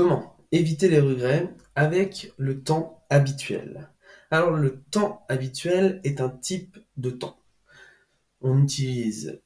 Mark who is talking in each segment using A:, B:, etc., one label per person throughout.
A: Comment éviter les regrets avec le temps habituel? Alors le temps habituel est un type de temps. J'utilise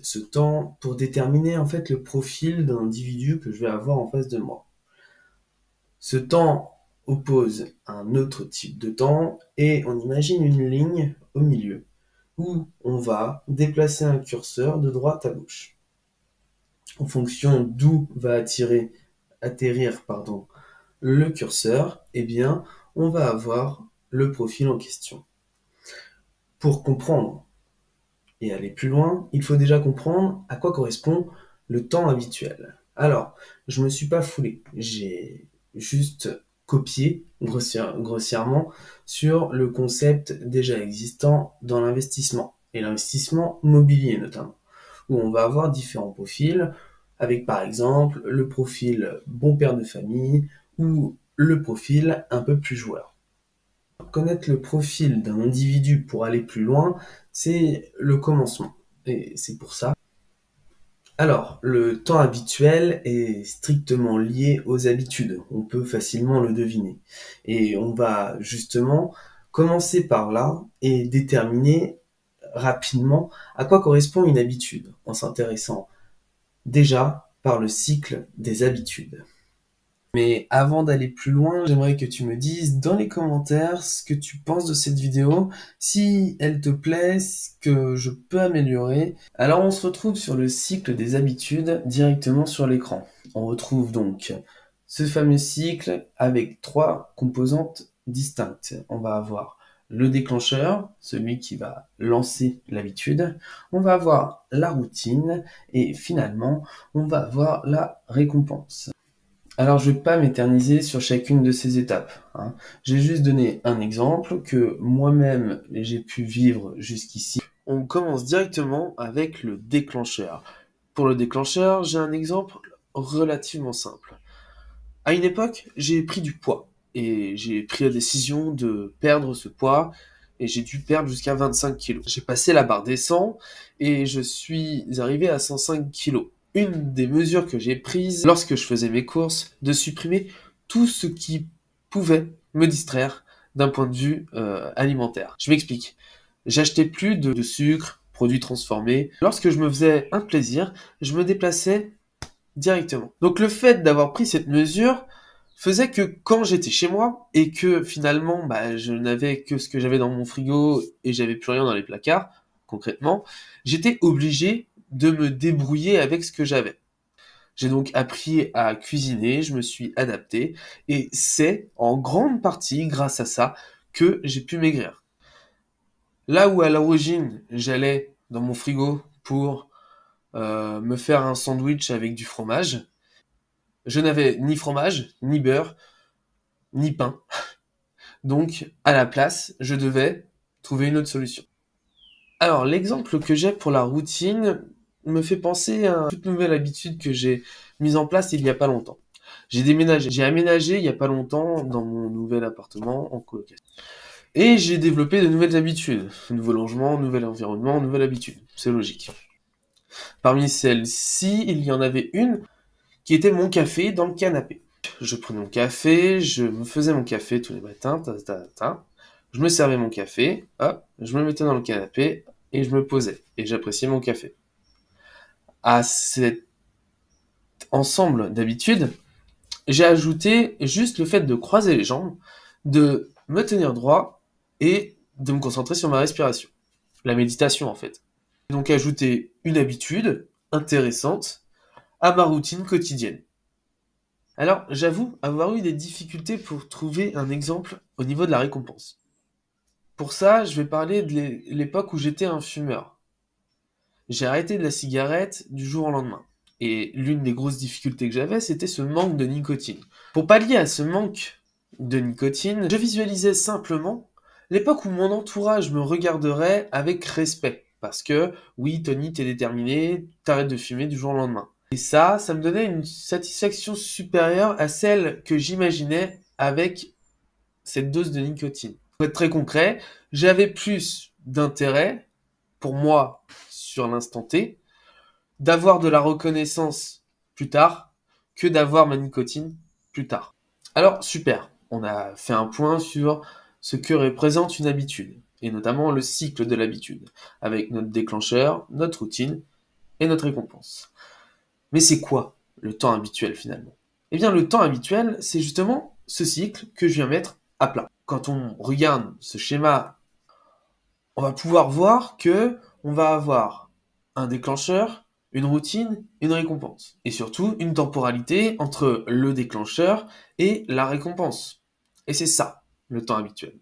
A: ce temps pour déterminer en fait le profil d'un individu que je vais avoir en face de moi. Ce temps oppose un autre type de temps et on imagine une ligne au milieu où on va déplacer un curseur de droite à gauche. En fonction d'où va atterrir le curseur, eh bien, on va avoir le profil en question. Pour comprendre et aller plus loin, il faut déjà comprendre à quoi correspond le temps habituel. Alors, je me suis pas foulé, j'ai juste copié grossièrement sur le concept déjà existant dans l'investissement, et l'investissement immobilier notamment, où on va avoir différents profils, avec par exemple le profil bon père de famille ou le profil un peu plus joueur. Connaître le profil d'un individu pour aller plus loin, c'est le commencement. Et c'est pour ça. Alors, le temps habituel est strictement lié aux habitudes. On peut facilement le deviner. Et on va justement commencer par là et déterminer rapidement à quoi correspond une habitude en s'intéressant déjà par le cycle des habitudes. Mais avant d'aller plus loin, j'aimerais que tu me dises dans les commentaires ce que tu penses de cette vidéo, si elle te plaît, ce que je peux améliorer. Alors on se retrouve sur le cycle des habitudes directement sur l'écran. On retrouve donc ce fameux cycle avec 3 composantes distinctes. On va avoir le déclencheur, celui qui va lancer l'habitude. On va avoir la routine et finalement, on va avoir la récompense. Alors, je vais pas m'éterniser sur chacune de ces étapes, hein. J'ai juste donné un exemple que moi-même j'ai pu vivre jusqu'ici. On commence directement avec le déclencheur. Pour le déclencheur, j'ai un exemple relativement simple. À une époque, j'ai pris du poids et j'ai pris la décision de perdre ce poids et j'ai dû perdre jusqu'à 25 kilos. J'ai passé la barre des 100 et je suis arrivé à 105 kilos. Une des mesures que j'ai prises lorsque je faisais mes courses, de supprimer tout ce qui pouvait me distraire d'un point de vue alimentaire. Je m'explique. J'achetais plus de sucre, produits transformés. Lorsque je me faisais un plaisir, je me déplaçais directement. Donc le fait d'avoir pris cette mesure faisait que quand j'étais chez moi et que finalement je n'avais que ce que j'avais dans mon frigo et j'avais plus rien dans les placards, concrètement, j'étais obligé de me débrouiller avec ce que j'avais. J'ai donc appris à cuisiner, je me suis adapté et c'est en grande partie grâce à ça que j'ai pu maigrir. Là où à l'origine j'allais dans mon frigo pour me faire un sandwich avec du fromage, je n'avais ni fromage, ni beurre, ni pain. Donc, à la place, je devais trouver une autre solution. Alors, l'exemple que j'ai pour la routine me fait penser à une toute nouvelle habitude que j'ai mise en place il y a pas longtemps. J'ai aménagé il y a pas longtemps dans mon nouvel appartement en colocation. Et j'ai développé de nouvelles habitudes. Nouveau logement, nouvel environnement, nouvelle habitude. C'est logique. Parmi celles-ci, il y en avait une qui était mon café dans le canapé. Je prenais mon café, je me faisais mon café tous les matins, je me servais mon café, hop, je me mettais dans le canapé et je me posais. Et j'appréciais mon café. À cet ensemble d'habitudes, j'ai ajouté juste le fait de croiser les jambes, de me tenir droit et de me concentrer sur ma respiration. La méditation en fait. J'ai donc ajouté une habitude intéressante à ma routine quotidienne. Alors, j'avoue avoir eu des difficultés pour trouver un exemple au niveau de la récompense. Pour ça, je vais parler de l'époque où j'étais un fumeur. J'ai arrêté de la cigarette du jour au lendemain. Et l'une des grosses difficultés que j'avais, c'était ce manque de nicotine. Pour pallier à ce manque de nicotine, je visualisais simplement l'époque où mon entourage me regarderait avec respect. Parce que, oui, Tony, t'es déterminé, t'arrêtes de fumer du jour au lendemain. Et ça me donnait une satisfaction supérieure à celle que j'imaginais avec cette dose de nicotine. Pour être très concret, j'avais plus d'intérêt, pour moi, sur l'instant T, d'avoir de la reconnaissance plus tard, que d'avoir ma nicotine plus tard. Alors, super, on a fait un point sur ce que représente une habitude, et notamment le cycle de l'habitude, avec notre déclencheur, notre routine et notre récompense. Mais c'est quoi le temps habituel finalement? Eh bien, le temps habituel, c'est justement ce cycle que je viens mettre à plat. Quand on regarde ce schéma, on va pouvoir voir que on va avoir un déclencheur, une routine, une récompense. Et surtout, une temporalité entre le déclencheur et la récompense. Et c'est ça, le temps habituel.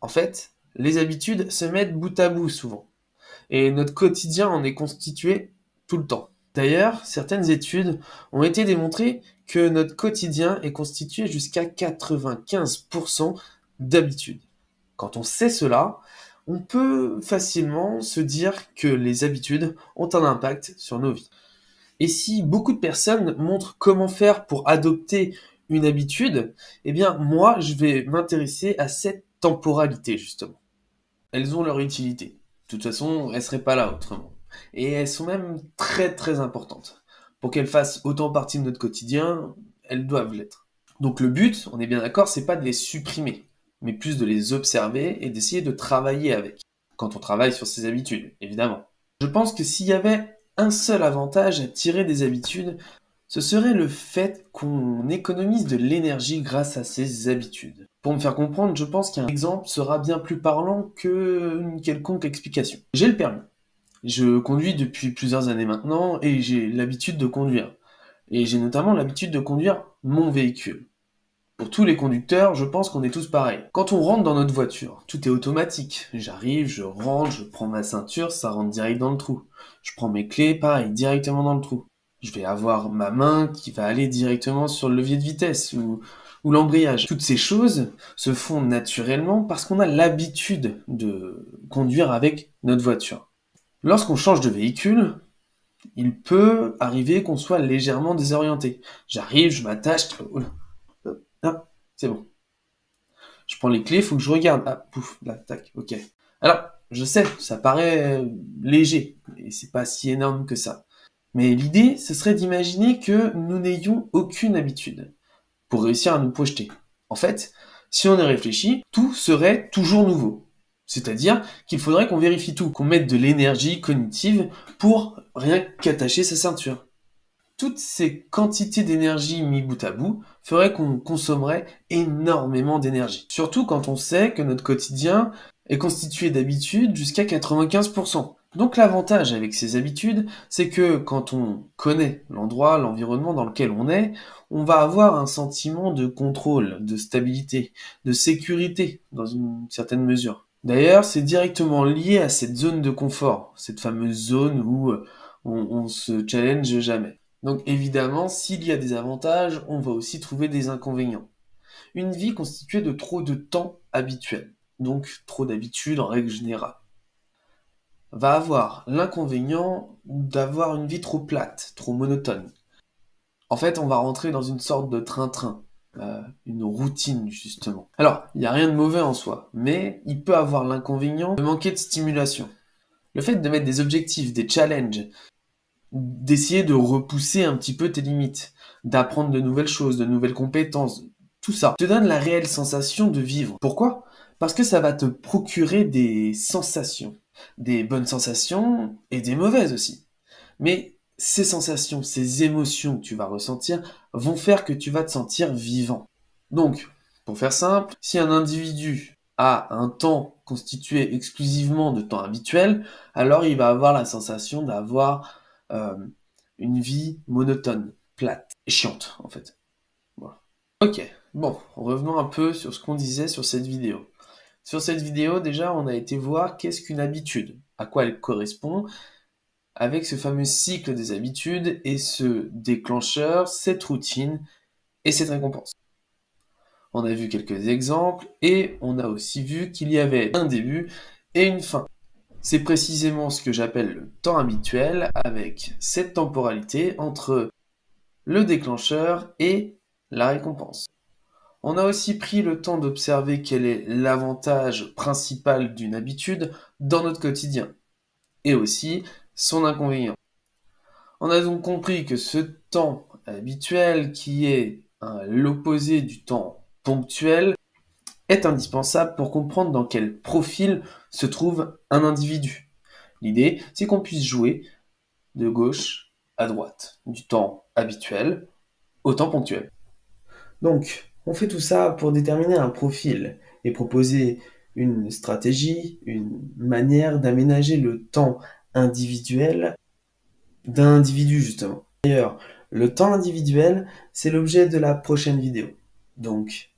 A: En fait, les habitudes se mettent bout à bout souvent. Et notre quotidien en est constitué tout le temps. D'ailleurs, certaines études ont été démontrées que notre quotidien est constitué jusqu'à 95% d'habitudes. Quand on sait cela, on peut facilement se dire que les habitudes ont un impact sur nos vies. Et si beaucoup de personnes montrent comment faire pour adopter une habitude, eh bien moi je vais m'intéresser à cette temporalité justement. Elles ont leur utilité. De toute façon, elles seraient pas là autrement. Et elles sont même très très importantes. Pour qu'elles fassent autant partie de notre quotidien, elles doivent l'être. Donc le but, on est bien d'accord, c'est pas de les supprimer, mais plus de les observer et d'essayer de travailler avec. Quand on travaille sur ses habitudes, évidemment. Je pense que s'il y avait un seul avantage à tirer des habitudes, ce serait le fait qu'on économise de l'énergie grâce à ces habitudes. Pour me faire comprendre, je pense qu'un exemple sera bien plus parlant qu'une quelconque explication. J'ai le permis. Je conduis depuis plusieurs années maintenant et j'ai l'habitude de conduire. Et j'ai notamment l'habitude de conduire mon véhicule. Pour tous les conducteurs, je pense qu'on est tous pareils. Quand on rentre dans notre voiture, tout est automatique. J'arrive, je rentre, je prends ma ceinture, ça rentre direct dans le trou. Je prends mes clés, pareil, directement dans le trou. Je vais avoir ma main qui va aller directement sur le levier de vitesse ou l'embrayage. Toutes ces choses se font naturellement parce qu'on a l'habitude de conduire avec notre voiture. Lorsqu'on change de véhicule, il peut arriver qu'on soit légèrement désorienté. J'arrive, je m'attache, ah, c'est bon. Je prends les clés, faut que je regarde. Ah, pouf, là, tac, ok. Alors, je sais, ça paraît léger, et c'est pas si énorme que ça. Mais l'idée, ce serait d'imaginer que nous n'ayons aucune habitude pour réussir à nous projeter. En fait, si on y réfléchit, tout serait toujours nouveau. C'est-à-dire qu'il faudrait qu'on vérifie tout, qu'on mette de l'énergie cognitive pour rien qu'attacher sa ceinture. Toutes ces quantités d'énergie mis bout à bout feraient qu'on consommerait énormément d'énergie. Surtout quand on sait que notre quotidien est constitué d'habitudes jusqu'à 95%. Donc l'avantage avec ces habitudes, c'est que quand on connaît l'endroit, l'environnement dans lequel on va avoir un sentiment de contrôle, de stabilité, de sécurité dans une certaine mesure. D'ailleurs, c'est directement lié à cette zone de confort, cette fameuse zone où on se challenge jamais. Donc évidemment, s'il y a des avantages, on va aussi trouver des inconvénients. Une vie constituée de trop de temps habituel, donc trop d'habitudes en règle générale, va avoir l'inconvénient d'avoir une vie trop plate, trop monotone. En fait, on va rentrer dans une sorte de train-train, une routine justement. Alors, il n'y a rien de mauvais en soi, mais il peut avoir l'inconvénient de manquer de stimulation. Le fait de mettre des objectifs, des challenges, d'essayer de repousser un petit peu tes limites, d'apprendre de nouvelles choses, de nouvelles compétences, tout ça te donne la réelle sensation de vivre. Pourquoi? Parce que ça va te procurer des sensations, des bonnes sensations et des mauvaises aussi. Mais ces sensations, ces émotions que tu vas ressentir vont faire que tu vas te sentir vivant. Donc, pour faire simple, si un individu a un temps constitué exclusivement de temps habituel, alors il va avoir la sensation d'avoir une vie monotone, plate et chiante en fait. Voilà. Ok, bon, revenons un peu sur ce qu'on disait sur cette vidéo. Sur cette vidéo, déjà, on a été voir qu'est-ce qu'une habitude, à quoi elle correspond, avec ce fameux cycle des habitudes et ce déclencheur, cette routine et cette récompense. On a vu quelques exemples et on a aussi vu qu'il y avait un début et une fin. C'est précisément ce que j'appelle le temps habituel avec cette temporalité entre le déclencheur et la récompense. On a aussi pris le temps d'observer quel est l'avantage principal d'une habitude dans notre quotidien et aussi son inconvénient. On a donc compris que ce temps habituel, qui est l'opposé du temps ponctuel, est indispensable pour comprendre dans quel profil se trouve un individu. L'idée, c'est qu'on puisse jouer de gauche à droite, du temps habituel au temps ponctuel. Donc, on fait tout ça pour déterminer un profil et proposer une stratégie, une manière d'aménager le temps individuel d'un individu, justement. D'ailleurs, le temps individuel, c'est l'objet de la prochaine vidéo. Donc,